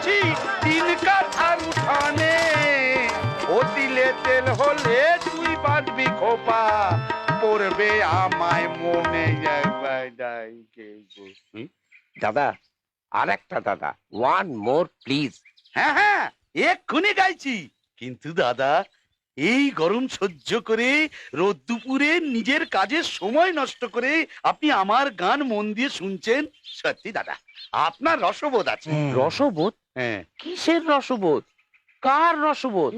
বুনেছি 3 কাঠার উঠানে, ও তিলে তেল হলে তুই বাঁধবি খোপা, পড়বে আমায় মনে দাদা আর একটা দাদা, ওয়ান মোর প্লিজ। হ্যাঁ হ্যাঁ এক্ষুনি গাইছি, কিন্তু দাদা এই গরম সহ্য করে রোদ দুপুরে নিজের কাজের সময় নষ্ট করে আপনি আমার গান মন দিয়ে শুনছেন, সত্যি দাদা আপনার রসবোধ আছে। রসবোধ? হ্যাঁ কিসের রসবোধ? কার রসবোধ?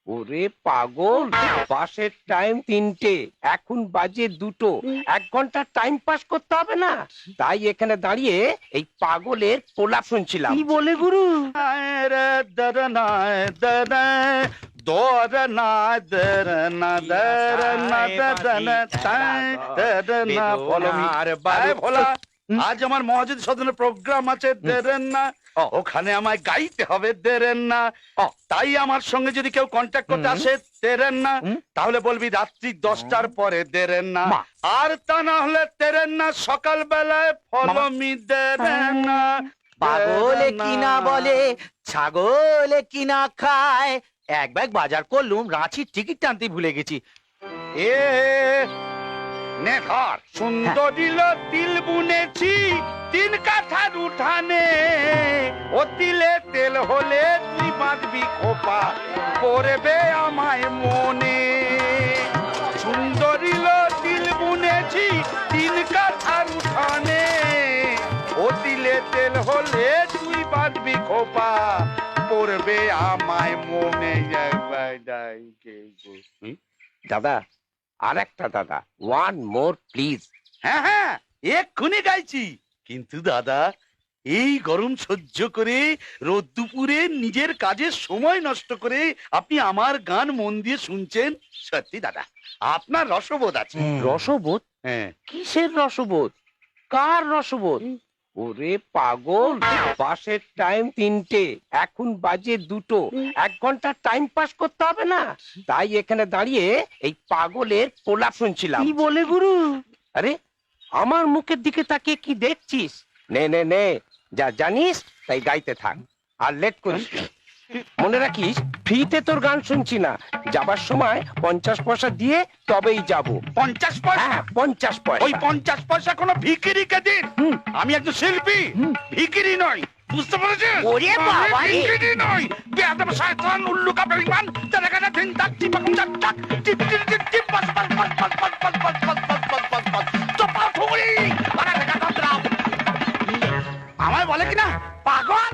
ওরে পাগল, বাসের টাইম 3টে, এখন বাজে 2টো, 1 ঘন্টা টাইম পাস করতে হবে না? তাই এখানে দাঁড়িয়ে এই পাগলের প্রলাপ শুনছিলাম। কি বলে গুরু? আজ আমার মহাজন সদনের প্রোগ্রাম আছে, দেরেন না ওখানে আমায় গাইতে হবে, দেরেন না। তাই আমার সঙ্গে যদি কেউ কন্ট্যাক্ট করতে আসে, দেরেন না, তাহলে বলবি রাত্রি 10টার পরে, দেরেন না। আর তা না হলে দেরেন না, সকাল বেলায় ফলো মি, দেরেন না। পাগলে কিনা বলে, ছাগলে কিনা খায়। এক ব্যাগ বাজার করলুম, রাঁচির টিকিট টানতে ভুলে গেছি। এ নে ধর, সুন্দরীল তিল বুনেছি 3 কাঠার উঠানে, ও তিলে তেল হলে তুই বাঁধবি খোপা, পড়বে আমায় মনে। সুন্দরীল তিল বুনেছি 3 কাঠার উঠানে, ও তিলে তেল হলে তুই বাঁধবি খোপা, পড়বে আমায় মনে। দাদা আর একটা দাদা, ওয়ান মোর প্লিজ। হ্যাঁ হ্যাঁ এক্ষুনি গাইছি, কিন্তু দাদা এই গরম সহ্য করে রোদ দুপুরে নিজের কাজের সময় নষ্ট করে আপনি আমার গান মন দিয়ে শুনছেন, সত্যি দাদা আপনার রসবোধ আছে। রসবোধ? হ্যাঁ কিসের রসবোধ? কার রসবোধ? ওরে পাগল, বাসের টাইম 3টে, এখন বাজে 2টো, 1 ঘন্টা টাইম পাস করতে হবে না? তাই এখানে দাঁড়িয়ে এই পাগলের প্রলাপ শুনছিলাম। কি বলে গুরু? আরে আমার মুখের দিকে তাকিয়ে কি দেখছিস? নে নে নে, যা জানিস তাই গাইতে থাক, আর লেট করিস না। মনে রাখিস, ফ্রিতে তোর গান শুনছি না, যাবার সময় 50 পয়সা দিয়ে তবেই যাব। 50 পয়সা? হ্যাঁ 50 পয়সা। ওই 50 পয়সা কোনো ভিখিরিকে দিন, আমি একজন শিল্পী, ভিখিরি নই, বুঝতে পেরেছেন? ওরে বাবা রে! ভিখিরি নই, বেয়াদব শয়তান উল্লুকা বেঈমান, তেরে কাটা দিন তাক চিপাকুম চাক চাক টিপ টিপ টিপ টিপ বাস বাস বাস বাস বাস বাস বাস বাস বাস বাস বাস বাস চপা ফুগড়ি আরে বেটা দাও। আমায় বলে কিনা পাগল।